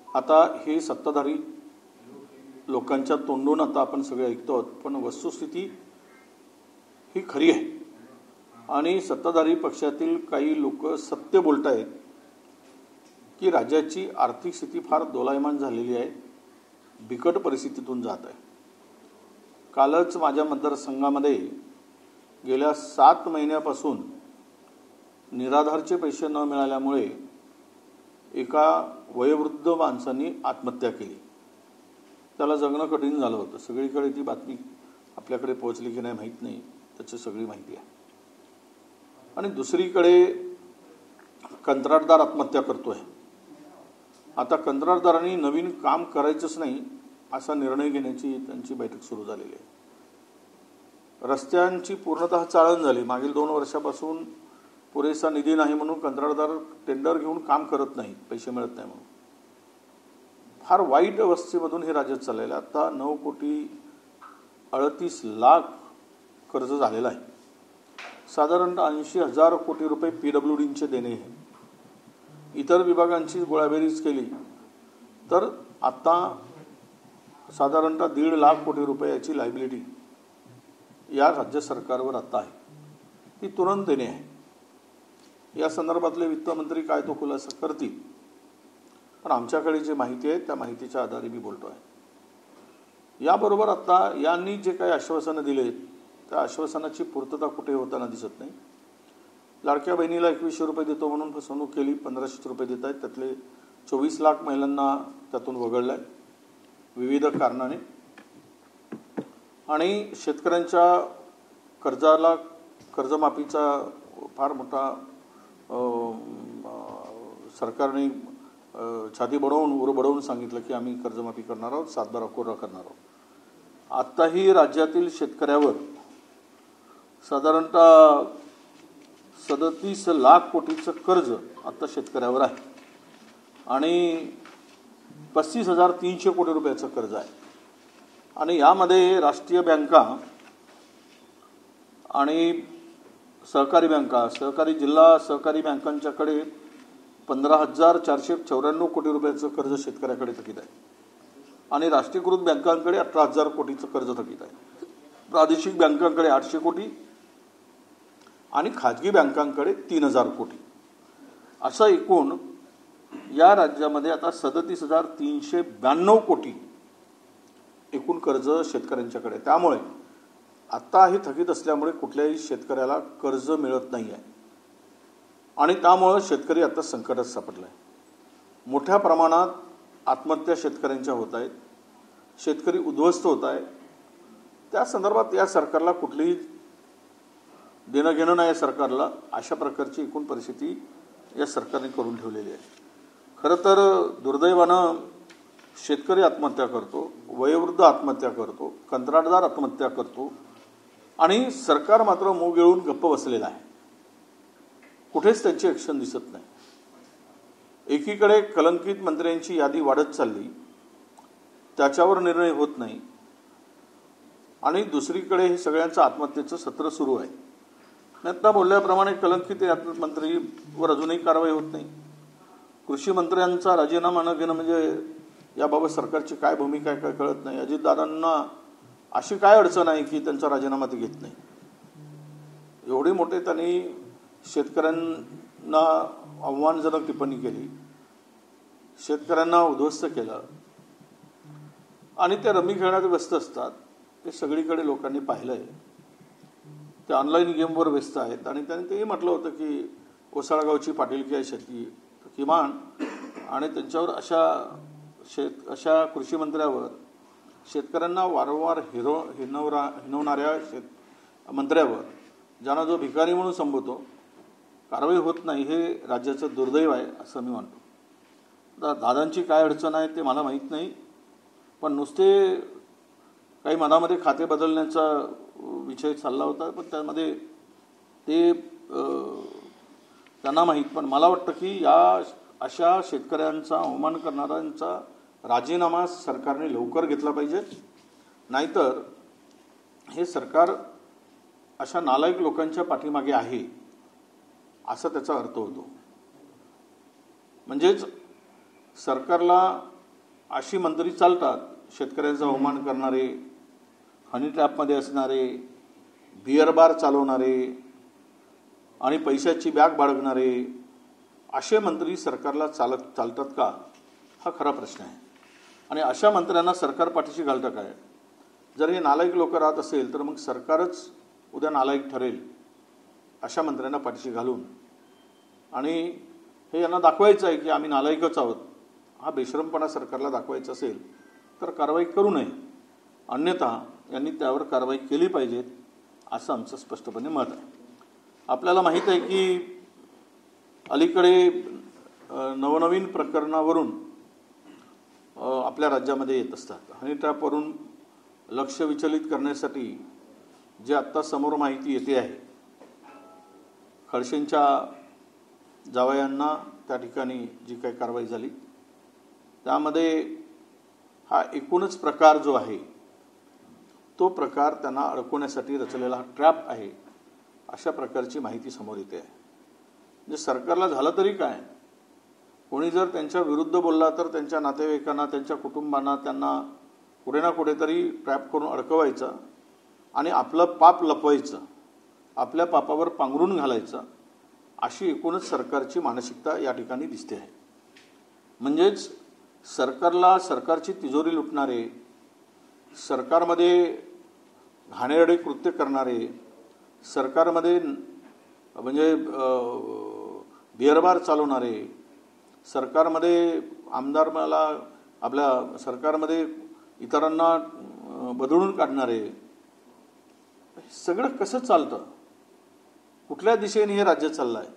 आता हे सत्ताधारी लोकांच्या तोंडून आता आपण सगळे ऐकतो, पण वस्तुस्थिती ही खरी आहे आणि सत्ताधारी पक्षातील काही लोक सत्य बोलतायत की राज्याची आर्थिक स्थिती फार दोलायमान झालेली आहे, बिकट परिस्थितीतून जात आहे। कालच माझ्या मतदारसंघामध्ये गेल्या 7 महिन्यापासून निराधारचे पैसे न मिळाल्यामुळे एका वयोवृद्ध माणसांनी आत्महत्या केली। त्याला जगणं कठीण झालं होतं। सगळीकडे ती बातमी आपल्याकडे पोहोचली की नाही माहीत नाही, त्याची सगळी माहिती आहे। आणि दुसरीकडे कंत्राटदार आत्महत्या करतोय। आता कंत्राटदारांनी नवीन काम करायचंच नाही असा निर्णय घेण्याची त्यांची बैठक सुरू झालेली आहे। रस्त्यांची पूर्णतः चाळण झाली। मागील 2 वर्षापासून पुरेसा निधी नाही म्हणून कंत्राटदार टेंडर घेऊन काम करत नाहीत, पैसे मिळत नाही म्हणून। फार वाईट अवस्थेमधून हे राज्य चाललेलं आहे। आता 9,38,00,000 कर्ज झालेलं आहे। साधारणतः 80,000 कोटी रुपये PWDचे देणे आहे। इतर विभागांची गोळाबेरीज केली तर आता साधारणतः 1.5 लाख कोटी रुपयाची लायबिलिटी या राज्य सरकारवर आता आहे। ती तुरंत देणे आहे। या संदर्भातले वित्तमंत्री काय तो खुलासा करतील, पण आमच्याकडे जे माहिती आहे त्या माहितीच्या आधारे मी बोलतो आहे। याबरोबर आता यांनी जे काही आश्वासनं दिले त्या आश्वासनाची पूर्तता कुठे होताना दिसत नाही। लाडक्या बहिणीला 2100 रुपये देतो म्हणून फसवणूक केली, 1500 रुपये देत आहेत, त्यातले 24 लाख महिलांना त्यातून वगळलंय विविध कारणाने। आणि शेतकऱ्यांच्या कर्जाला कर्जमाफीचा फार मोठा सरकारने छाती बडवून उर बडवून सांगितलं की आम्ही कर्जमाफी करणार आहोत, 7/12 कोरा करणार आहोत। आताही राज्यातील शेतकऱ्यावर साधारणतः 37 लाख कोटीचं कर्ज आता शेतकऱ्यावर आहे आणि 35,300 कोटी रुपयाचं कर्ज आहे। आणि यामध्ये राष्ट्रीय बँका आणि सहकारी बँका, सहकारी जिल्हा सहकारी बँकांच्याकडे 15,494 कोटी रुपयाचं कर्ज शेतकऱ्याकडे थकीत आहे आणि राष्ट्रीयकृत बँकांकडे 18,000 कोटीचं कर्ज थकीत आहे। प्रादेशिक बँकांकडे 800 कोटी आणि खाजगी बँकांकडे 3,000 कोटी, असं एकूण या राज्यामध्ये आता 37,392 कोटी एकूण कर्ज शेतकऱ्यांच्याकडे। त्यामुळे आता हे थकीत असल्यामुळे कुठल्याही शेतकऱ्याला कर्ज मिळत नाही आहे आणि त्यामुळे शेतकरी आता संकटात सापडला आहे। मोठ्या प्रमाणात आत्महत्या शेतकऱ्यांच्या होत आहेत, शेतकरी उद्ध्वस्त होत आहे। त्या संदर्भात या सरकारला कुठलीही देणं घेणं नाही। सरकारला अशा प्रकारची एकूण परिस्थिती या सरकारने करून ठेवलेली आहे। खरं तर दुर्दैवानं शेतकरी आत्महत्या करतो, वयोवृद्ध आत्महत्या करतो, कंत्राटदार आत्महत्या करतो आणि सरकार मात्र मूग गिळून गप्प बसलेला आहे। कुठेच त्यांची ॲक्शन दिसत नाही। एकीकडे कलंकित मंत्र्यांची यादी वाढत चालली, त्याच्यावर निर्णय होत नाही आणि दुसरीकडे हे सगळ्यांचं आत्महत्येचं सत्र सुरू आहे। आता बोलल्याप्रमाणे कलंकित मंत्रीवर अजूनही कारवाई होत नाही। कृषी मंत्र्यांचा राजीनामा न घेणं म्हणजे याबाबत सरकारची काय भूमिका आहे काय कळत नाही। अजितदादांना अशी काय अडचण आहे की त्यांचा राजीनामा ते घेत नाही। एवढे मोठे त्यांनी शेतकऱ्यांना आव्हानजनक टिप्पणी केली, शेतकऱ्यांना उद्ध्वस्त केलं आणि ते रमी खेळण्यात व्यस्त असतात। ते सगळीकडे लोकांनी पाहिलंय। ते ऑनलाईन गेमवर व्यस्त आहेत आणि त्यांनी तेही म्हटलं होतं की ओसाळगावची पाटीलकी आहे शेती किमान, आणि त्यांच्यावर अशा कृषी मंत्र्यावर शेतकऱ्यांना वारंवार हिनवणाऱ्या मंत्र्यावर, ज्यांना जो भिकारी म्हणून संबोधतो, कारवाई होत नाही। हे राज्याचं दुर्दैव आहे असं मी मानतो। दादांची काय अडचण आहे ते मला माहीत नाही, पण नुसते काही मनामध्ये खाते बदलण्याचा विषय चालला होता, पण त्यामध्ये ते त्यांना माहीत। पण मला वाटतं की या अशा शेतकऱ्यांचा अवमान करणाऱ्यांचा राजीनामा सरकारने लवकर घेतला पाहिजे, नाहीतर हे सरकार अशा नालायक लोकांच्या पाठीमागे आहे असा त्याचा अर्थ होतो। म्हणजेच सरकारला अशी मंत्री चालतात, शेतकऱ्यांचा अवमान करणारे, हनी ट्रॅपमध्ये असणारे, बिअर बार चालवणारे आणि पैशाची बॅग बाळगणारे असे मंत्री सरकारला चालतात का, हा खरा प्रश्न आहे. आणि अशा मंत्र्यांना सरकार पाठीशी घालतं काय? जर हे नालायक लोक राहत असेल तर मग सरकारच उद्या नालायक ठरेल. अशा मंत्र्यांना पाठीशी घालून आणि हे यांना दाखवायचं आहे की आम्ही नालायकच आहोत, हा बेशरमपणा सरकारला दाखवायचा असेल तर कारवाई करू नये, अन्यथा यांनी त्यावर कारवाई केली पाहिजे असं आमचं स्पष्टपणे मत आहे. आपल्याला माहीत आहे की अलीकडे नवनवीन प्रकरणावरून आपल्या राज्यामध्ये येत असतात. हनी ट्रॅपवरून लक्ष विचलित करण्यासाठी जे आत्ता समोर माहिती येते आहे, खडसेंच्या जावयांना त्या ठिकाणी जी काही कारवाई झाली त्यामध्ये हा एकूणच प्रकार जो आहे तो प्रकार त्यांना अडकवण्यासाठी रचलेला हा ट्रॅप आहे, अशा प्रकारची माहिती समोर येते आहे. म्हणजे सरकारला झालं तरी काय, कोणी जर त्यांच्या विरुद्ध बोलला तर त्यांच्या नातेवाईकांना, त्यांच्या कुटुंबांना त्यांना कुठे ना कुठेतरी ट्रॅप करून अडकवायचं आणि आपलं पाप लपवायचं, आपल्या पापावर पांघरून घालायचं, अशी एकूणच सरकारची मानसिकता या ठिकाणी दिसते आहे. म्हणजेच सरकारला, सरकारची तिजोरी लुटणारे, सरकारमध्ये घाणेरडे कृत्य करणारे, सरकारमध्ये म्हणजे बिअरबार चालवणारे, सरकारमध्ये आमदाराला आपल्या सरकारमध्ये इतरांना बदलून काढणारे, सगळं कसं चालतं, कुठल्या दिशेने हे राज्य चाललं आहे,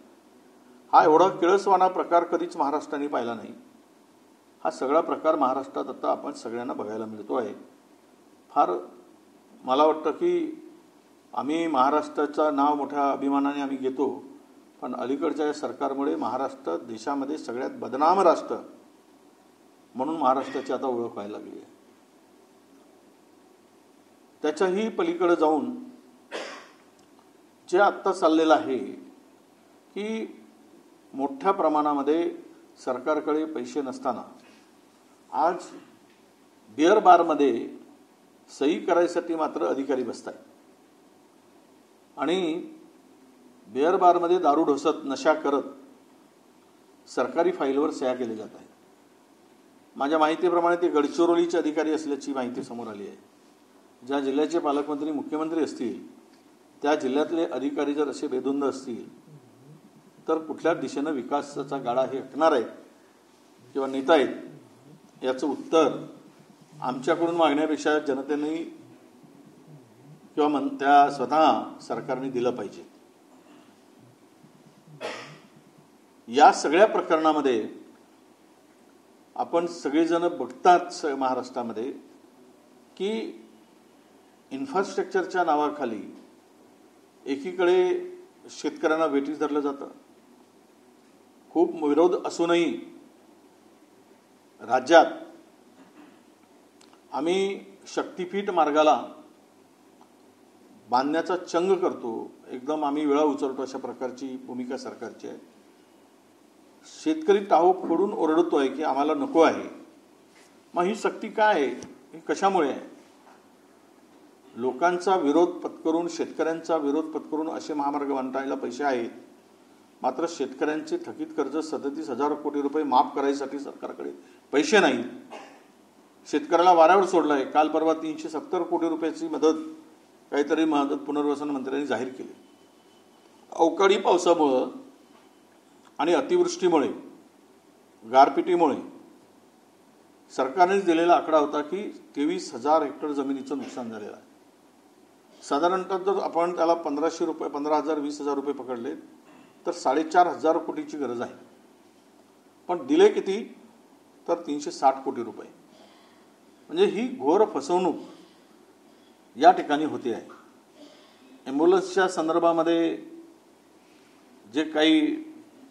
हा एवढा किळसवाना प्रकार कधीच महाराष्ट्राने पाहिला नाही. हा सगळा प्रकार महाराष्ट्रात आता आपण सगळ्यांना बघायला मिळतो आहे. फार मला वाटतं की आम्ही महाराष्ट्राचं नाव मोठ्या अभिमानाने आम्ही घेतो, पण अलीकडच्या या सरकारमुळे महाराष्ट्र देशामध्ये सगळ्यात बदनाम राष्ट्र म्हणून महाराष्ट्राची आता ओळख व्हायला लागली आहे. त्याच्याही पलीकडे जाऊन जे आत्ता चाललेलं आहे की मोठ्या प्रमाणामध्ये सरकारकडे पैसे नसताना आज बिअर बारमध्ये सही करायसाठी मात्र अधिकारी बसतात आणि बिअर बारमध्ये दारू ढोसत, नशा करत सरकारी फाईलवर सह्या केल्या जात आहेत. माझ्या माहितीप्रमाणे ते गडचिरोलीचे अधिकारी असल्याची माहिती समोर आली आहे. ज्या जिल्ह्याचे पालकमंत्री मुख्यमंत्री असतील त्या जिल्ह्यातले अधिकारी जर असे बेधुंद असतील तर कुठल्या दिशेनं विकासाचा गाडा हे आखणार आहेत किंवा नेता आहेत, याचं उत्तर आमच्याकडून मागण्यापेक्षा जनतेने किंवा त्या स्वतः सरकारने दिलं पाहिजे. या सगळ्या प्रकरणामध्ये आपण सगळेजण बघतात महाराष्ट्रामध्ये की इन्फ्रास्ट्रक्चरच्या नावाखाली एकीकडे शेतकऱ्यांना वेठीस धरलं जातं. खूप विरोध असूनही राज्यात आम्ही शक्तीपीठ मार्गाला बांधण्याचा चंग करतो, एकदम आम्ही वेळा उचलतो, अशा प्रकारची भूमिका सरकारची आहे. शेतकरी टाहो फोडून ओरडतोय की आम्हाला नको आहे. मग ही सक्ती काय आहे, ही कशामुळे आहे? लोकांचा विरोध पत्करून, शेतकऱ्यांचा विरोध पत्करून असे महामार्ग बांधायला पैसे आहेत, मात्र शेतकऱ्यांचे थकीत कर्ज 37,000 कोटी रुपये माफ करायसाठी सरकारकडे पैसे नाहीत. शेतकऱ्याला वाऱ्यावर सोडलं आहे. काल परवा 370 कोटी रुपयाची मदत, काहीतरी मदत पुनर्वसन मंत्र्यांनी जाहीर केली. अवकाळी पावसामुळं आणि अतिवृष्टीमुळे, गारपिटीमुळे सरकारनेच दिलेला आकडा होता की 23,000 हेक्टर जमिनीचं नुकसान झालेलं आहे. साधारणतः जर आपण त्याला 1,500 रुपये, 15,000, 20,000 रुपये पकडले तर 4,500 कोटीची गरज आहे. पण दिले किती? तर 360 कोटी रुपये. म्हणजे ही घोर फसवणूक या ठिकाणी होते आहे. ॲम्ब्युलन्सच्या संदर्भामध्ये जे काही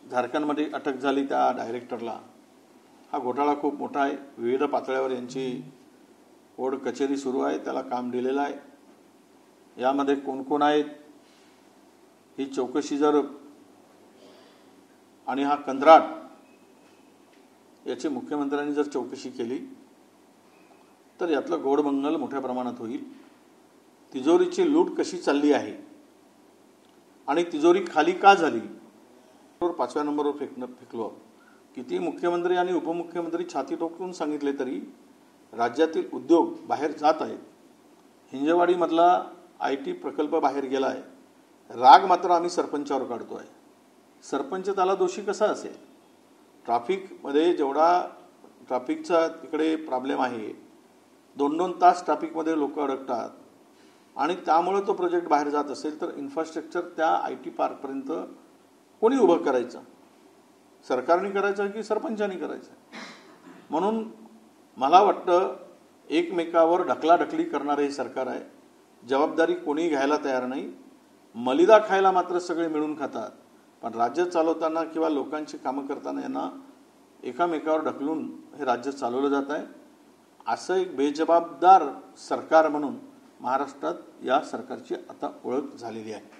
झारखंडमध्ये अटक झाली त्या डायरेक्टरला, हा घोटाळा खूप मोठा आहे. विविध पातळ्यावर यांची कोर्ट कचेरी सुरू आहे, त्याला काम दिलेलं आहे. यामध्ये कोण कोण आहेत ही चौकशी जर, आणि हा कंत्राट याची मुख्यमंत्र्यांनी जर चौकशी केली तर यातलं गोडमंगल मोठ्या प्रमाणात होईल. तिजोरीची लूट कशी चालली आहे आणि तिजोरी खाली का झाली, 5व्या नंबरवर फेकलो. किती मुख्यमंत्री आणि उपमुख्यमंत्री छाती ठोकून सांगितले तरी राज्यातील उद्योग बाहेर जात आहेत. हिंजवाडीमधला IT प्रकल्प बाहेर गेला आहे. राग मात्र आम्ही सरपंचावर काढतो आहे. सरपंच त्याला दोषी कसा असेल? ट्रॅफिकमध्ये जेवढा ट्रॅफिकचा तिकडे प्रॉब्लेम आहे, 2-2 तास ट्रॅफिकमध्ये लोक अडकतात आणि त्यामुळे तो प्रोजेक्ट बाहेर जात असेल तर इन्फ्रास्ट्रक्चर त्या IT पार्कपर्यंत कोणी उभं करायचं? सरकारने करायचं की सरपंचांनी करायचं? म्हणून मला वाटतं एकमेकावर ढकलाढकली करणारे हे सरकार आहे. जबाबदारी कोणी घ्यायला तयार नाही. मलिदा खायला मात्र सगळे मिळून खातात, पण राज्य चालवताना किंवा लोकांची कामं करताना यांना एकामेकावर ढकलून हे राज्य चालवलं जात आहे. असं एक बेजबाबदार सरकार म्हणून महाराष्ट्रात या सरकारची आता ओळख झालेली आहे.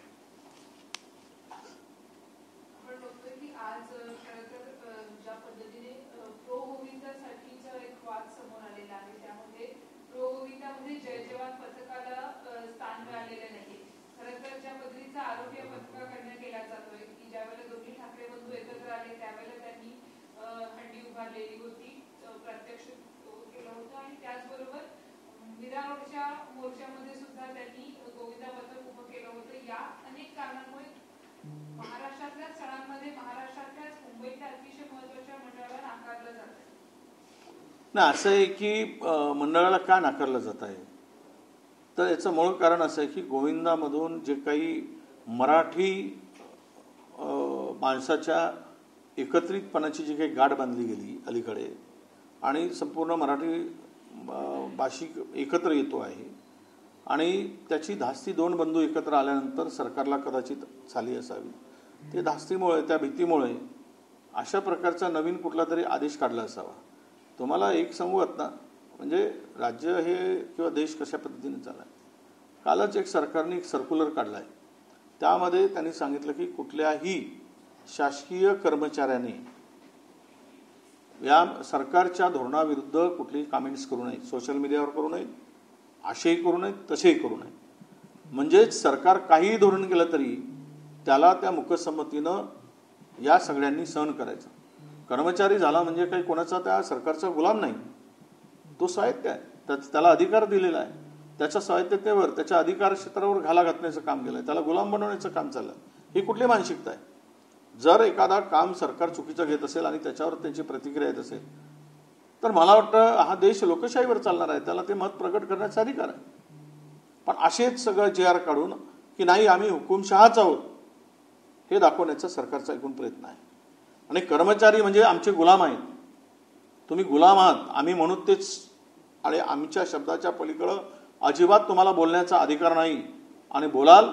मोर्चामध्ये सुद्धा त्यांनी गोविंदा पथक उभं केलं होतं. या अनेक कारणांमुळे महाराष्ट्रातल्या सणांमध्ये महाराष्ट्रातल्याच मुंबईतल्या अतिशय महत्वाच्या मंडळाला नाकारलं जात आहे. ना असं आहे की मंडळाला का नाकारलं जात आहे, तर याचं मूळ कारण असं आहे की गोविंदामधून जे काही मराठी माणसाच्या एकत्रितपणाची जी काही गाठ बांधली गेली अलीकडे आणि संपूर्ण मराठी भाषिक एकत्र येतो आहे आणि त्याची धास्ती 2 बंधू एकत्र आल्यानंतर सरकारला कदाचित झाली असावी. ते धास्तीमुळे, त्या भीतीमुळे अशा प्रकारचा नवीन कुठला तरी आदेश काढला असावा. तुम्हाला एक सांगू आता, म्हणजे राज्य हे किंवा देश कशा पद्धतीने चालला आहे. कालच एक सरकारने एक सर्क्युलर काढला आहे. त्यामध्ये त्यांनी सांगितलं की कुठल्याही शासकीय कर्मचाऱ्याने या सरकारच्या धोरणाविरुद्ध कुठलीही कमेंट्स करू नये. सोशल मीडियावर करू नये, असेही करू नये, तसेही करू नये. म्हणजेच सरकार काहीही धोरण केलं तरी त्याला त्या मुकसंमतीनं या सगळ्यांनी सहन करायचं. कर्मचारी झाला म्हणजे काही कोणाचा त्या सरकारचा गुलाम नाही. तो स्वायत्त आहे, त्याला अधिकार दिलेला आहे. त्याच्या स्वायत्ततेवर, त्याच्या अधिकार क्षेत्रावर घाला घातण्याचं काम केलं आहे. त्याला गुलाम बनवण्याचं काम चाललं. ही कुठली मानसिकता आहे? जर एखादा काम सरकार चुकीचं घेत असेल आणि त्याच्यावर त्यांची प्रतिक्रिया येत असेल तर मला वाटतं हा देश लोकशाहीवर चालणार आहे. त्याला ते मत प्रकट करण्याचा अधिकार आहे. पण असेच सगळं JR काढून की नाही आम्ही हुकुमशहाच आहोत हे दाखवण्याचा सरकारचा एकूण प्रयत्न आहे. आणि कर्मचारी म्हणजे आमचे गुलाम आहेत. तुम्ही गुलाम आहात आम्ही म्हणू तेच, आणि आमच्या शब्दाच्या पलीकडं अजिबात तुम्हाला बोलण्याचा अधिकार नाही. आणि बोलाल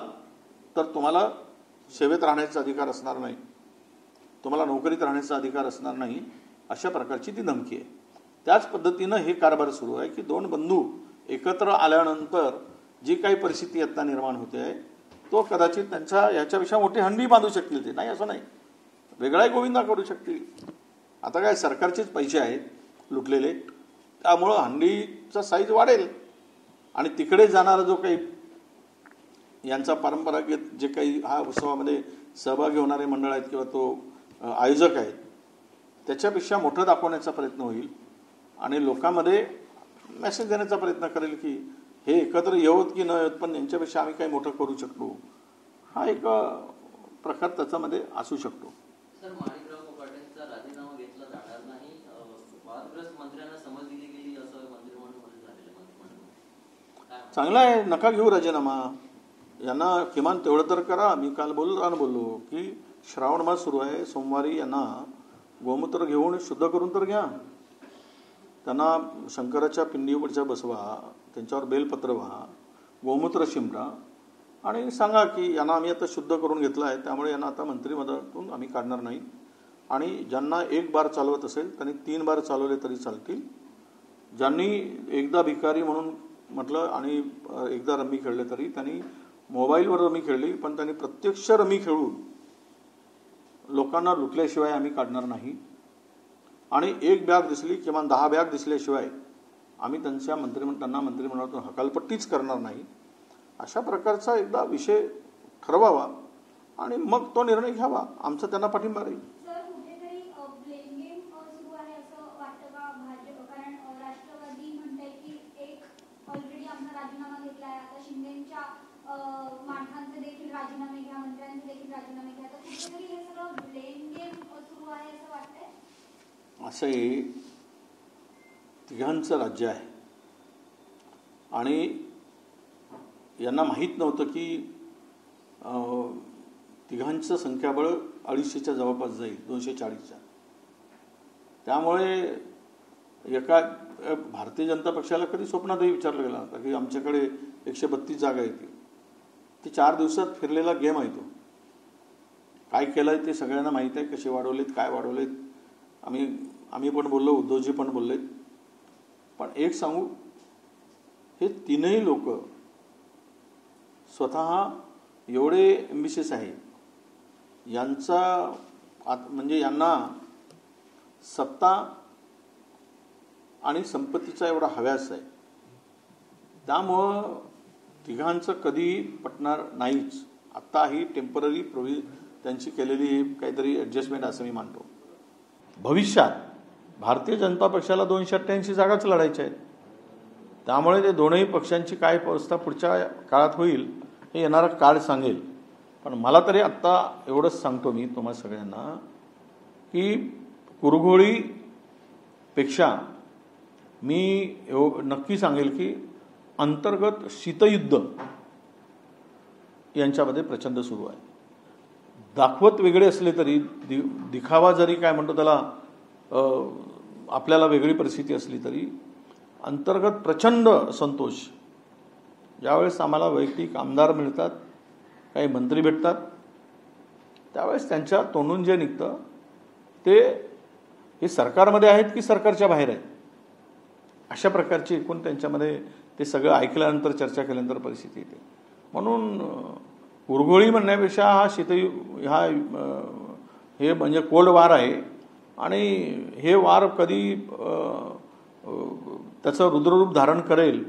तर तुम्हाला सेवेत राहण्याचा अधिकार असणार नाही, तुम्हाला नोकरीत राहण्याचा अधिकार असणार नाही. अशा प्रकारची ती धमकी आहे. त्याच पद्धतीनं हे कारभार सुरू आहे की 2 बंधू एकत्र आल्यानंतर जी काही परिस्थिती आता निर्माण होते आहे तो कदाचित त्यांच्या याच्यापेक्षा मोठी हंडी बांधू शकतील. ते नाही असं नाही, वेगळाही गोविंदा करू शकतील. आता काय सरकारचेच पैसे आहेत लुटलेले, त्यामुळं हंडीचा साईज वाढेल आणि तिकडे जाणारा जो काही यांचा परंपरागत जे काही हा उत्सवामध्ये सहभागी होणारे मंडळ आहेत किंवा तो आयोजक आहेत त्याच्यापेक्षा मोठं दाखवण्याचा प्रयत्न होईल आणि लोकांमध्ये मेसेज देण्याचा प्रयत्न करेल की हे एकत्र येवत की न येवत पण यांच्यापेक्षा आम्ही काही मोठं करू शकतो. हा एक प्रकार त्याच्यामध्ये असू शकतो. सर, माणिकराव कोकाटेंचा राजीनामा घेतला जाणार नाही, वादग्रस्त मंत्र्यांना समज दिली गेली असं मंत्रिमंडळामध्ये झालेलं. चांगला आहे, नका घेऊ राजीनामा. यांना किमान तेवढं तर करा. मी काल बोललो की श्रावण मास सुरू आहे, सोमवारी यांना गोमूत्र घेऊन शुद्ध करून तर घ्या. त्यांना शंकराच्या पिंडीवरच्या बसवा, त्यांच्यावर बेलपत्र व्हा, गोमूत्र शिंपडा आणि सांगा की यांना आम्ही आता शुद्ध करून घेतलं आहे, त्यामुळे यांना आता मंत्रिमंडळातून आम्ही काढणार नाही. आणि ज्यांना 1 बार चालवत असेल त्यांनी 3 बार चालवले तरी चालतील. ज्यांनी एकदा भिकारी म्हणून म्हटलं आणि एकदा रमी खेळले तरी त्यांनी मोबाईलवर रमी खेळली, पण त्यांनी प्रत्यक्ष रमी खेळून लोकांना लुटल्याशिवाय आम्ही काढणार नाही. आणि 1 बॅग दिसली, किमान 10 बॅग दिसल्याशिवाय आम्ही त्यांना मंत्रिमंडळातून हकालपट्टीच करणार नाही, अशा प्रकारचा एकदा विषय ठरवावा आणि मग तो निर्णय घ्यावा. आमचा त्यांना पाठिंबा राहील. सर, कुठेतरी ब्लेम गेम सुरू आहे असं वाटतं का भाजप? कारण राष्ट्रवादी म्हणते की एक ऑलरेडी आमचा राजीनामा घेतला आहे, आता शिंदेच्या माणसांचे देखील राजीनामे घ्या, मंत्र्यांचे देखील राजीनामे घ्या, तर कुठेतरी हे सगळं ब्लेम गेम सुरू आहे असं वाटतंय. असंही तिघांचं राज्य आहे आणि यांना माहीत नव्हतं की तिघांचं संख्याबळ 250च्या जवळपास जाईल, 240च्या. त्यामुळे एका भारतीय जनता पक्षाला कधी स्वप्नातही विचारलं गेलं नव्हतं की आमच्याकडे 132 जागा येतील. ती 4 दिवसात फिरलेला गेम आहे तो. काय केलं आहे ते सगळ्यांना माहीत आहे, कसे वाढवलेत, काय वाढवलेत. आम्ही पण बोललो, उद्धवजी पण बोललेत. पण एक सांगू, हे तीनही लोक स्वतः एवढे एम्बिशियस आहे, म्हणजे यांना सत्ता आणि संपत्तीचा एवढा हव्यास आहे. त्यामुळं तिघांचं कधी पटणार नाहीच. आत्ता ही टेम्पररी त्यांची केलेली काहीतरी ॲडजस्टमेंट असं मी मानतो. भविष्यात भारतीय जनता पक्षाला 288 जागाच लढायच्या आहेत. त्यामुळे ते दोनही पक्षांची काय अवस्था पुढच्या काळात होईल हे येणारा काळ सांगेल. पण मला तरी आत्ता एवढंच सांगतो मी तुम्हा सगळ्यांना की कुरघोडीपेक्षा मी नक्की सांगेल की अंतर्गत शीतयुद्ध यांच्यामध्ये प्रचंड सुरू आहे. दाखवत वेगळे असले तरी, दिखावा जरी काय म्हणतो त्याला, आपल्याला वेगळी परिस्थिती असली तरी अंतर्गत प्रचंड संतोष. ज्यावेळेस आम्हाला वैयक्तिक आमदार मिळतात, काही मंत्री भेटतात, त्यावेळेस त्यांच्या तोंडून जे निघतं ते हे सरकारमध्ये आहेत की सरकारच्या बाहेर आहेत, अशा प्रकारची एकूण त्यांच्यामध्ये ते सगळं ऐकल्यानंतर, चर्चा केल्यानंतर परिस्थिती येते. म्हणून कुरघोडी म्हणण्यापेक्षा हे म्हणजे कोल्ड वार आहे आणि हे वार कधी त्याचं रुद्ररूप धारण करेल.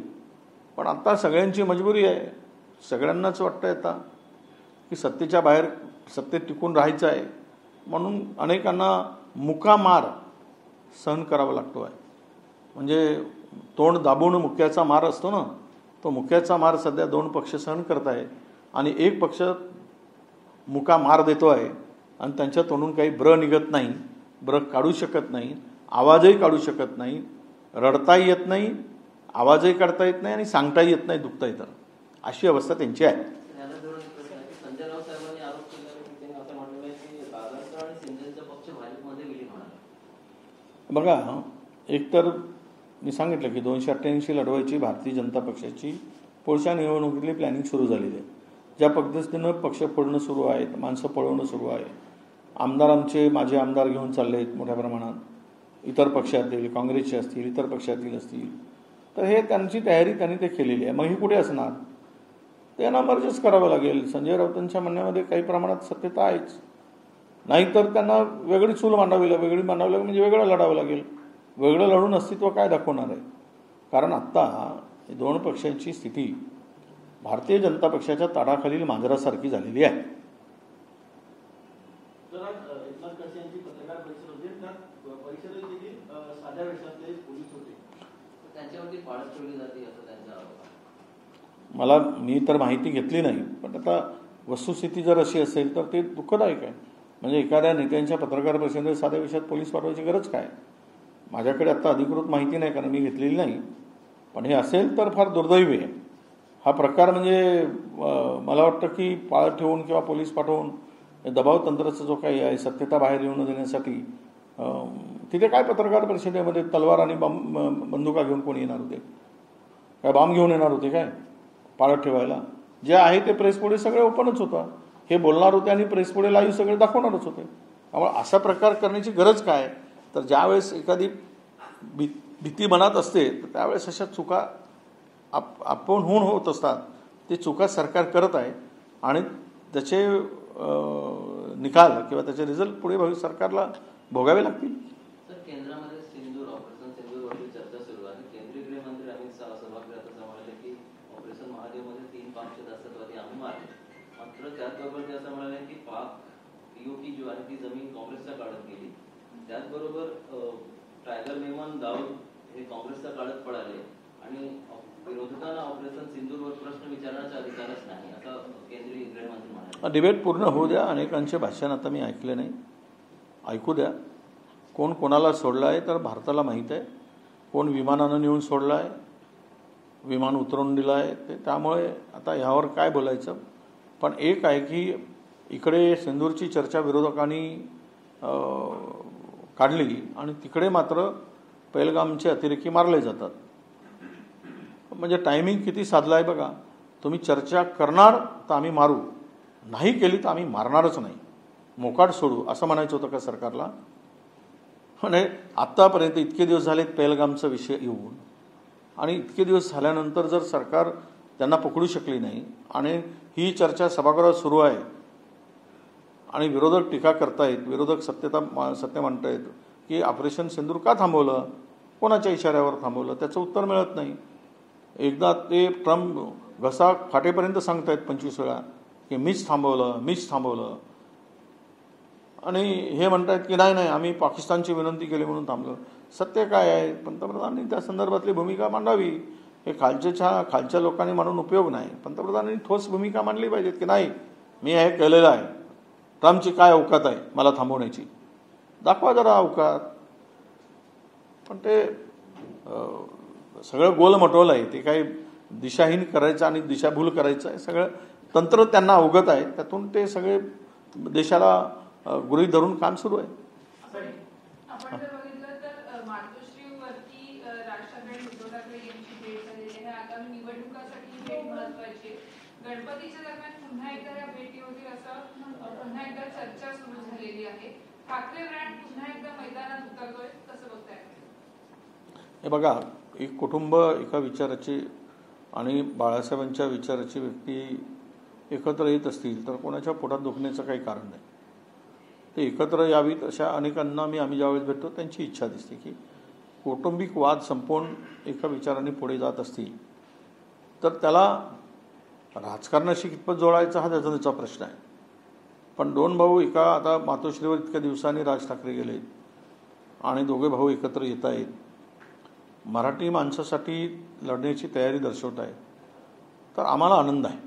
पण आता सगळ्यांची मजबुरी आहे. सगळ्यांनाच वाटतं आता की सत्तेच्या बाहेर, सत्तेत टिकून राहायचं आहे. म्हणून अनेकांना मुका मार सहन करावा लागतो आहे. म्हणजे तोंड दाबून मुक्याचा मार असतो ना, तो मुक्याचा मार सध्या 2 पक्ष सहन करत आहे आणि एक पक्ष मुका मार देतो आहे आणि त्यांच्या तोंडून काही ब्र निघत नाही, ब्र काढू शकत नाही, आवाजही काढू शकत नाही, रडताही येत नाही, आवाजही काढता येत नाही आणि सांगताही येत नाही, दुखता येतं. अशी अवस्था त्यांची आहे. संजय राऊत साहेबांनी आरोप केला असं म्हटलं की महाराष्ट्र आणि शिंदेचा पक्ष भाजपमध्ये विलीन होणार. बघा, एकतर मी सांगितलं की 288 लढवायची भारतीय जनता पक्षाची पुढच्या निवडणुकीतली प्लॅनिंग सुरू झालेली आहे. ज्या पद्धतीनं पक्ष फोडणं सुरू आहे, माणसं पळवणं सुरू आहे, आमदारांचे माझे आमदार घेऊन चालले आहेत मोठ्या प्रमाणात, इतर पक्षातील, काँग्रेसचे असतील, इतर पक्षातील असतील, तर हे त्यांची तयारी त्यांनी ते केलेली आहे. मग ही कुठे असणार? त्यांना मर्जच करावं लागेल. संजय राऊतांच्या म्हणण्यामध्ये काही प्रमाणात सत्यता आहेच. नाहीतर त्यांना वेगळी चूल मांडावी लागेल म्हणजे वेगळं लढावं लागेल. वेगळं लढून अस्तित्व काय दाखवणार आहे? कारण आत्ता 2 पक्षांची स्थिती भारतीय जनता पक्षाच्या ताडाखालील मांजरासारखी झालेली आहे. मी तर माहिती घेतली नाही, पण आता वस्तुस्थिती जर अशी असेल तर ते दुःखदायक आहे. म्हणजे एखाद्या नेत्यांच्या पत्रकार परिषदेत साध्या विषयात पोलीस पाठवायची गरज काय? माझ्याकडे आता अधिकृत माहिती नाही, कारण मी घेतलेली नाही. पण हे असेल तर फार दुर्दैवी आहे हा प्रकार. म्हणजे मला वाटतं की पाळत ठेवून किंवा पोलीस पाठवून दबाव तंत्राचा जो काही आहे, सत्यता बाहेर येऊन देण्यासाठी, तिथे काय पत्रकार परिषदेमध्ये तलवार आणि बंदुका घेऊन कोणी येणार होते? काय बॉम्ब घेऊन येणार होते काय पाळत ठेवायला? जे आहे ते प्रेसपुढे सगळे ओपनच होतं. हे बोलणार होते आणि प्रेसपुढे लाईव्ह सगळे दाखवणारच होते. त्यामुळे असा प्रकार करण्याची गरज काय? तर ज्यावेळेस एखादी भीती मनात असते तर त्यावेळेस अशा चुका आपण होत असतात. ते चुका सरकार करत आहे आणि त्याचे निकाल किंवा त्याचे रिझल्ट पुढे सरकारला भोगावे लागतील. केंद्रामध्ये सिंदूर ऑपरेशन सिंदूरवरची चर्चा सुरू आहे. केंद्रीय काँग्रेसच्या काळात गेली. त्याचबरोबर टायगर मेमन दाऊद हे काँग्रेसच्या काळात पळाले आणि विरोधकांना ऑपरेशन सिंदूरवर प्रश्न विचारण्याचा अधिकारच नाही असं केंद्रीय गृहमंत्री म्हणाले. डिबेट पूर्ण होऊ द्या. अनेकांचे भाषण आता मी ऐकले नाही, ऐकू द्या. कोण कोणाला सोडलं आहे तर भारताला माहीत आहे. कोण विमानानं नेऊन सोडलं आहे, विमान उतरवून दिलं आहे ते. त्यामुळे आता ह्यावर काय बोलायचं. पण एक आहे की इकडे सिंदूरची चर्चा विरोधकांनी काढली आणि तिकडे मात्र पहलगामचे अतिरेकी मारले जातात. म्हणजे टायमिंग किती साधलं आहे बघा. तुम्ही चर्चा करणार तर आम्ही मारू, नाही केली तर आम्ही मारणारच नाही, मोकाट सोडू असं म्हणायचं होतं का सरकारला. म्हणजे आत्तापर्यंत इतके दिवस झालेत पहलगामचा विषय येऊन, आणि इतके दिवस झाल्यानंतर जर सरकार त्यांना पकडू शकली नाही आणि ही चर्चा सभागृहात सुरू आहे आणि विरोधक टीका करतायत, विरोधक सत्य म्हणतायत की ऑपरेशन सिंदूर का थांबवलं, कोणाच्या इशाऱ्यावर थांबवलं, त्याचं उत्तर मिळत नाही. एकदा ते ट्रम्प घसा फाटेपर्यंत सांगतायत 25 वेळा की मीच थांबवलं, आणि हे म्हणतायत की नाही आम्ही पाकिस्तानची विनंती केली म्हणून थांबलं. सत्य काय आहे. पंतप्रधानांनी त्या संदर्भातली भूमिका मांडावी. हे खालच्या लोकांनी म्हणून उपयोग नाही. पंतप्रधानांनी ठोस भूमिका मांडली पाहिजेत की नाही मी हे केलेलं आहे, ट्रम्पची काय अवकात आहे मला थांबवण्याची, दाखवा जरा अवकात. पण ते सगळं गोलमटोल आहे. ते काही दिशाहीन करायचं आणि दिशाभूल करायचं आहे, सगळं तंत्र त्यांना अवगत आहे. त्यातून ते सगळे देशाला गृहीत धरून काम सुरू आहे. आपण जर बघितलं तर मातोश्रीवरती राज ठाकरे आणि उद्धव ठाकरे यांची भेट झालेली आहे. आगामी निवडणुकांसाठी भेट महत्वाची आहे. गणपतीच्या दरम्यान पुन्हा एकदा या भेटी होतील असं पुन्हा एकदा चर्चा सुरू झालेली आहे. ठाकरे ब्रँड पुन्हा एकदा मैदानात उतरतोय, कसं बघताय? हे बघा, एक कुटुंब एका विचाराची आणि बाळासाहेबांच्या विचाराची व्यक्ती एकत्र येत असतील तर कोणाच्या पोटात दुखण्याचं काही कारण नाही. ते एकत्र यावीत अशा अनेकांना आम्ही ज्यावेळेस भेटतो त्यांची इच्छा दिसते की कौटुंबिक वाद संपवून एका विचाराने पुढे जात असतील तर त्याला राजकारणाशी कितपत जोडायचा हा त्याचा प्रश्न आहे. पण दोन भाऊ आता मातोश्रीवर इतक्या दिवसांनी राज ठाकरे गेले आणि दोघे भाऊ एकत्र येत आहेत, मराठी माणसासाठी लढण्याची तयारी दर्शवत आहे, तर आम्हाला आनंद आहे.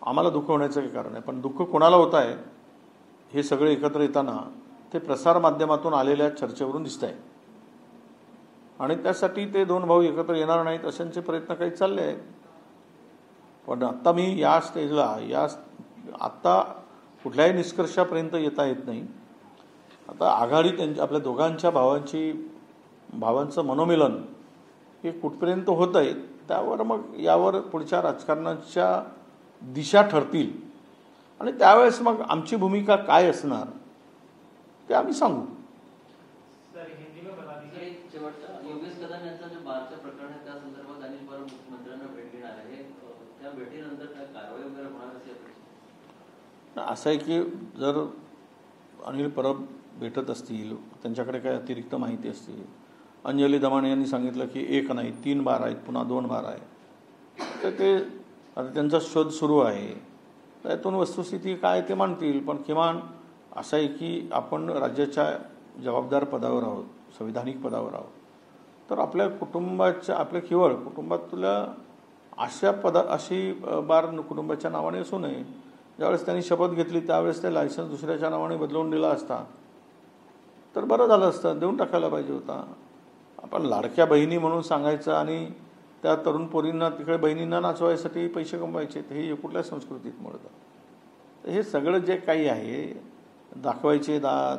आम्हाला दुःख होण्याचं काही कारण आहे. पण दुःख कोणाला होत आहे हे सगळे एकत्र येताना ते प्रसारमाध्यमातून आलेल्या चर्चेवरून दिसत आहे. आणि त्यासाठी ते दोन भाऊ एकत्र येणार नाहीत अशांचे प्रयत्न काही चालले आहेत. पण आत्ता मी या स्टेजला आत्ता कुठल्याही निष्कर्षापर्यंत येता येत नाही. आता आघाडी आपल्या दोघांच्या भावांचं मनोमिलन हे कुठपर्यंत होत आहे त्यावर मग यावर पुढच्या राजकारणाच्या दिशा ठरतील आणि त्यावेळेस मग आमची भूमिका काय असणार ते आम्ही सांगू. योगेश कदम यांचा जो बारच्या प्रकरण आहे त्या संदर्भात अनिल परब मुख्यमंत्र्यांना भेट देणार आहे. त्या भेटीनंतर काय कारवाई वगैरे होणार अशी अपेक्षा? असं आहे की जर अनिल परब भेटत असतील, त्यांच्याकडे काय अतिरिक्त माहिती असतील, अंजली दमाणे यांनी सांगितलं की 1 नाही 3 बार आहेत, पुन्हा 2 बार आहे, तर ते आता त्यांचा शोध सुरू आहे. त्यातून वस्तुस्थिती काय ते मांडतील. पण किमान असं आहे की आपण राज्याच्या जबाबदार पदावर आहोत, संविधानिक पदावर आहोत, तर आपल्या केवळ कुटुंबातल्या अशी बार कुटुंबाच्या नावाने असू नये. ज्यावेळेस त्यांनी शपथ घेतली त्यावेळेस ते लायसन्स दुसऱ्याच्या नावाने बदलवून दिला असता तर बरं झालं असतं, देऊन टाकायला पाहिजे होता. आपण लाडक्या बहिणी म्हणून सांगायचं आणि त्या तरुण पोरींना तिकडे बहिणींना नाचवायसाठी पैसे कमवायचे, हे कुठल्या संस्कृतीत मिळतं. तर हे सगळं जे काही आहे, दाखवायचे दात,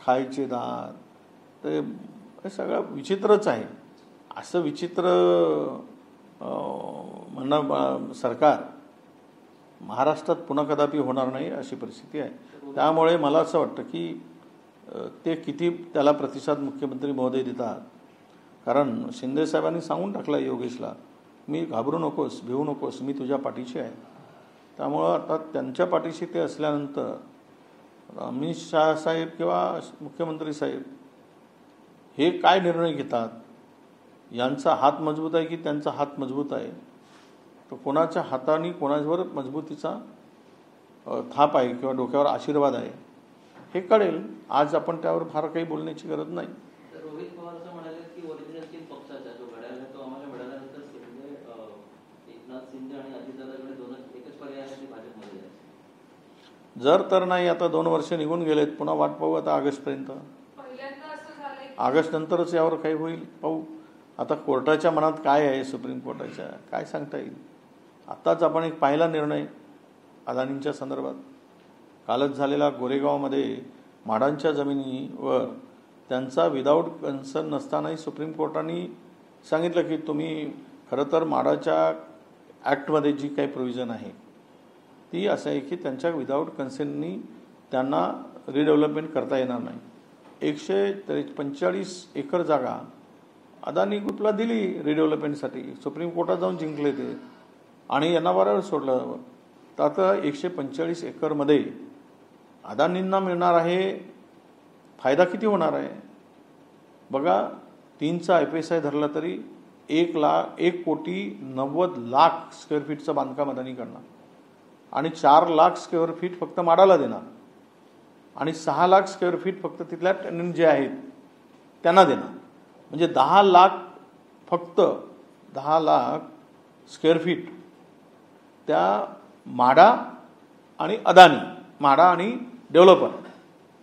खायचे दात, ते हे सगळं विचित्रच आहे. असं विचित्र म्हणणं सरकार महाराष्ट्रात पुन्हा कदापि होणार नाही अशी परिस्थिती आहे. त्यामुळे मला असं वाटतं की ते किती त्याला प्रतिसाद मुख्यमंत्री महोदय देतात. कारण शिंदेसाहेबांनी सांगून टाकलं योगेशला, मी घाबरू नकोस, भिवू नकोस, मी तुझ्या पाठीशी आहे. त्यामुळं आता त्यांच्या पाठीशी ते असल्यानंतर अमित शहा साहेब किंवा मुख्यमंत्री साहेब हे काय निर्णय घेतात, यांचा हात मजबूत आहे की त्यांचा हात मजबूत आहे, तर कोणाच्या हाताने कोणावर मजबूतीचा थाप आहे किंवा डोक्यावर आशीर्वाद आहे हे कळेल. आज आपण त्यावर फार काही बोलण्याची गरज नाही. तर रोहित पवार असं म्हणाले की ओरिजिनल चीफ पक्षाचा जो घड्याळ आहे तो आम्हाला मिळाल्यानंतर म्हणजे एकनाथ शिंदे आणि अजितदादाकडे दोनच एकच पर्याय आहे ते भाजपमध्ये आहे. जर तर नाही, आता 2 वर्ष निघून गेलेत, पुन्हा वाट पाहू आता ऑगस्टपर्यंत. पहिल्यांदा असं झालंय ऑगस्ट नंतरच यावर काही होईल, पाहू. आता कोर्टाच्या मनात काय आहे, सुप्रीम कोर्टाच्या काय सांगता येईल. आत्ताच आपण एक पाहिला निर्णय अदानींच्या संदर्भात. कालच झालेला गोरेगावमध्ये माडांच्या जमिनीवर त्यांचा विदाऊट कन्सर्न नसतानाही सुप्रीम कोर्टाने सांगितलं की तुम्ही खरं तर माडाच्या ॲक्टमध्ये जी काही प्रोव्हिजन आहे ती असं आहे की त्यांच्या विदाऊट कन्सेंटनी त्यांना रिडेव्हलपमेंट करता येणार नाही. 145 एकर जागा अदानी ग्रुपला दिली रिडेव्हलपमेंटसाठी. सुप्रीम कोर्टात जाऊन जिंकले ते आणि यांना बरोबर सोडलं. तर आता 145 एकरमध्ये अदानींना मिळणार आहे फायदा किती होणार आहे बघा. 3चा FSI धरला तरी 1,90,00,000 स्क्वेअर फीटचं बांधकाम अदानी करणार आणि 4 लाख स्क्वेअर फीट फक्त माडाला देणार आणि 6 लाख स्क्वेअर फीट फक्त तिथल्या टेनंट जे आहेत त्यांना देणार. म्हणजे 10 लाख, फक्त 10 लाख स्क्वेअर फीट त्या माडा आणि अदानी, माडा आणि डेव्हलपर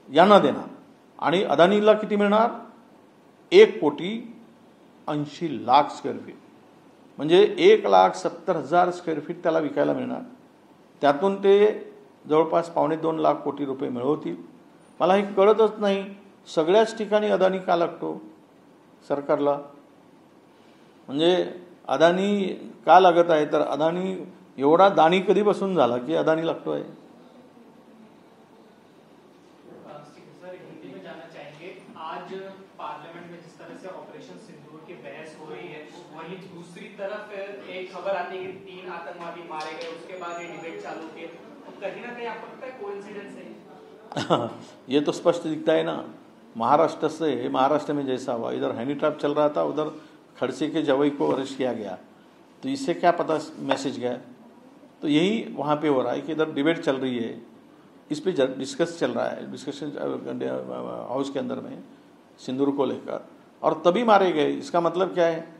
यांना देणार. आणि अदानीला किती मिळणार? 1,80,00,000 स्क्वेअर फीट, म्हणजे 1,70,000 स्क्वेअर फीट त्याला विकायला मिळणार. त्यातून ते जवळपास 2.25 लाख कोटी रुपये मिळवतील. मला हे कळतच नाही, सगळ्याच ठिकाणी अदानी का लागतो सरकारला? म्हणजे अदानी का लागत आहे? तर अदानी एवढा दानी कधीपासून झाला की अदानी लागतोय? सर, हिंदी में जानना चाहेंगे, आज पार्लियामेंट में जिस तरह से ऑपरेशन सिंदूर की बहस हो रही है, वहीं दूसरी तरफ एक खबर आती है कि 3 आतंकवादी मारे गए, उसके बाद ये डिबेट चालू किए, तो कहीं ना कहीं आपको लगता है कोइंसिडेंस है? ये तो स्पष्ट दिखता है ना. महाराष्ट्र में जैसा हुआ, इधर हैनी ट्रैप चल रहा था, उधर खड़से के जवाई को अरेस्ट किया गया, तो इससे क्या पता मैसेज गया? तो यही वहाँ पे हो रहा है कि इधर डिबेट चल रही है, इस पे डिस्कस चल रहा है, डिस्कशन हाउस के अंदर में सिंदूर को लेकर, और तभी मारे गए. इसका मतलब क्या है?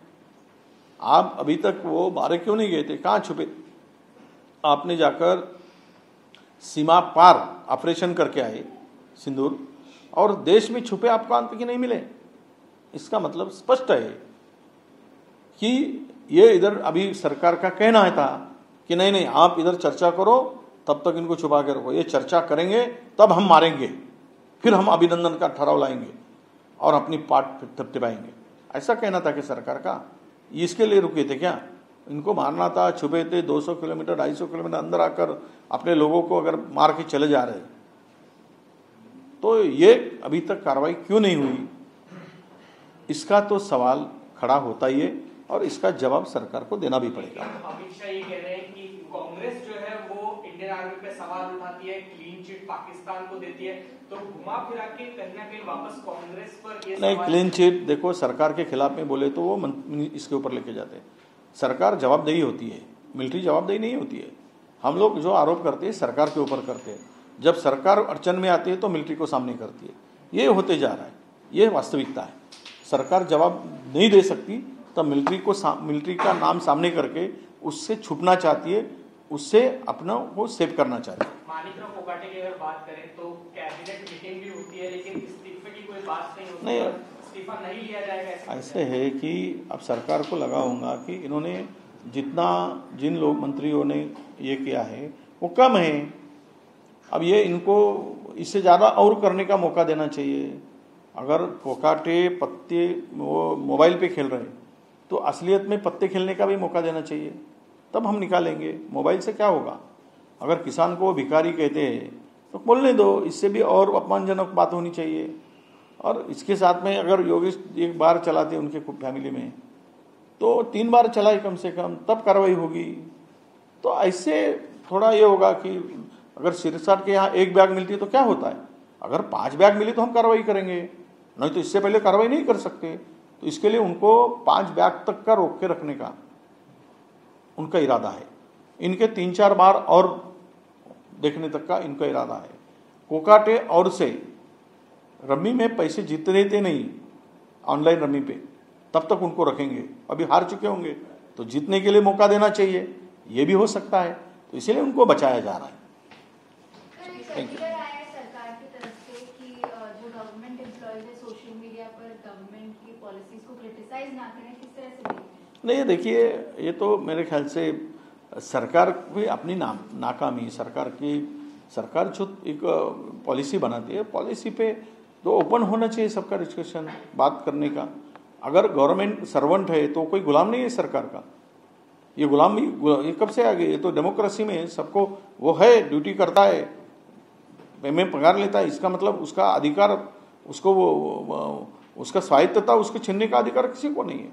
आप अभी तक वो मारे क्यों नहीं गए थे? कहाँ छुपे? आपने जाकर सीमा पार ऑपरेशन करके आए सिंदूर, और देश में छुपे आपको आतंकी नहीं मिले. इसका मतलब स्पष्ट है कि ये इधर अभी सरकार का कहना था कि नहीं नहीं, आप इधर चर्चा करो, तब तक इनको छुपा के रखो. ये चर्चा करेंगे तब हम मारेंगे, फिर हम अभिनंदन का ठहराव लाएंगे और अपनी पार्ट थपथपाएंगे. ऐसा कहना था कि सरकार का. इसके लिए रुके थे क्या? इनको मारना था, छुपे थे, 200 किलोमीटर 250 किलोमीटर अंदर आकर अपने लोगों को अगर मार के चले जा रहे, तो ये अभी तक कार्रवाई क्यों नहीं हुई? इसका तो सवाल खड़ा होता ही है और इसका जवाब सरकार को देना भी पड़ेगा. अमित शाह ये कह रहे हैं कि कांग्रेस जो है वो इंडियन आर्मी पे सवाल उठाती है, क्लीन चिट पाकिस्तान को देती है, तो घुमा फिरा के कहीं ना कहीं वापस कांग्रेस पर ये नहीं, क्लीन चिट देखो, सरकार के खिलाफ में बोले तो वो इसके ऊपर लेके जाते हैं. सरकार जवाबदेही होती है, मिलिट्री जवाबदेही नहीं होती है. हम लोग जो आरोप करते हैं सरकार के ऊपर करते हैं, जब सरकार अड़चन में आती है तो मिलिट्री को सामने करती है. ये होते जा रहा है, ये वास्तविकता है. सरकार जवाब नहीं दे सकती तब मिलिट्री का नाम सामने करके उससे छुपना चाहती है, उससे अपना वो सेव करना चाहती है. माणिकराव फोगाटे की अगर बात करें तो कैबिनेट मीटिंग भी होती है, लेकिन इस्तीफे की कोई बात नहीं होती. नहीं, इस्तीफा नहीं लिया जाएगा. ऐसे है कि अब सरकार को लगा होगा कि इन्होंने जिन लोग मंत्रियों ने ये किया है वो कम है, अब ये इनको इससे ज़्यादा और करने का मौका देना चाहिए. अगर फोगाटे पत्ते वो मोबाइल पे खेल रहे तो असलियत में पत्ते खेलने का भी मौका देना चाहिए, तब हम निकालेंगे. मोबाइल से क्या होगा? अगर किसान को भिखारी कहते हैं तो बोलने दो, इससे भी और अपमानजनक बात होनी चाहिए. और इसके साथ में अगर योगेश एक बार चलाते उनके फैमिली में तो 3 बार चलाए कम से कम, तब कार्रवाई होगी. तो ऐसे थोड़ा ये होगा कि अगर सिरसाट के यहाँ 1 बैग मिलती है तो क्या होता है, अगर 5 बैग मिली तो हम कार्रवाई करेंगे, नहीं तो इससे पहले कार्रवाई नहीं कर सकते. तो इसके लिए उनको 5 बैग तक का रोक के रखने का उनका इरादा है. इनके 3-4 बार और देखने तक का इनका इरादा है. कोकाटे और से रम्मी में पैसे जीत रहे थे नहीं ऑनलाइन रम्मी पे, तब तक उनको रखेंगे। अभी हार चुके होंगे तो जीतने के लिए मौका देना चाहिए, ये भी हो सकता है, तो इसीलिए उनको बचाया जा रहा है। सरकार की तरफ से कि जो गवर्नमेंट एम्प्लॉयज है सोशल मीडिया पर गवर्नमेंट की पॉलिसीज को क्रिटिसाइज ना करें, किस तरह से देखते हैं? नहीं, देखिए ये तो मेरे ख्याल से सरकार भी अपनी नाकामी, सरकार जो एक पॉलिसी बनाती है, पॉलिसी पे तो ओपन होना चाहिए सबका डिस्कशन, बात करने का। अगर गवर्नमेंट सर्वेंट है तो कोई गुलाम नहीं है सरकार का, ये गुलामी ये कब से आ गई? ये तो डेमोक्रेसी में सबको वो है, ड्यूटी करता है, पेमेंट पगार लेता है, इसका मतलब उसका अधिकार, उसको वो उसका स्वायत्तता उसको छीनने का अधिकार किसी को नहीं है।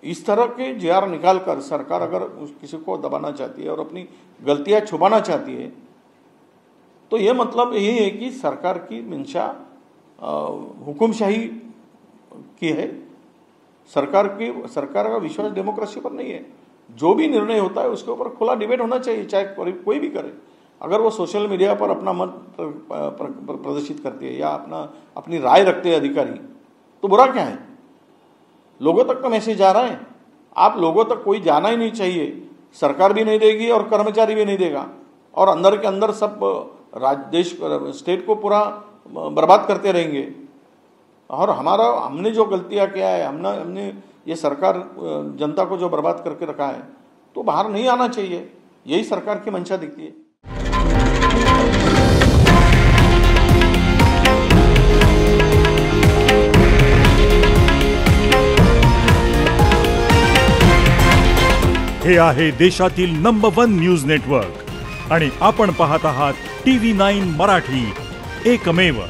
इस तरह के जीआर निकाल कर सरकार अगर किसी को दबाना चाहती है और अपनी गलतियां छुपाना चाहती है, तो ये मतलब यही है कि सरकार की मंशा हुकुमशाही की है। सरकार का विश्वास डेमोक्रेसी पर नहीं है। जो भी निर्णय होता है उसके ऊपर खुला डिबेट होना चाहिए, चाहे कोई भी करे। अगर वो सोशल मीडिया पर अपना मत प्रदर्शित करते हैं या अपनी राय रखते हैं अधिकारी, तो बुरा क्या है? लोगों तक तो मैसेज जा रहा है। आप लोगों तक कोई जाना ही नहीं चाहिए, सरकार भी नहीं देगी और कर्मचारी भी नहीं देगा, और अंदर के अंदर सब देश स्टेट को पूरा बर्बाद करते रहेंगे। और हमने जो गलतियां किया है, हमने ये सरकार जनता को जो बर्बाद करके रखा है, तो बाहर नहीं आना चाहिए। यही सरकार की मंशा दिखती है। हे आहे देशातील नंबर 1 न्यूज नेटवर्क आणि आपण पाहत आहात TV9 मराठी, एकमेव।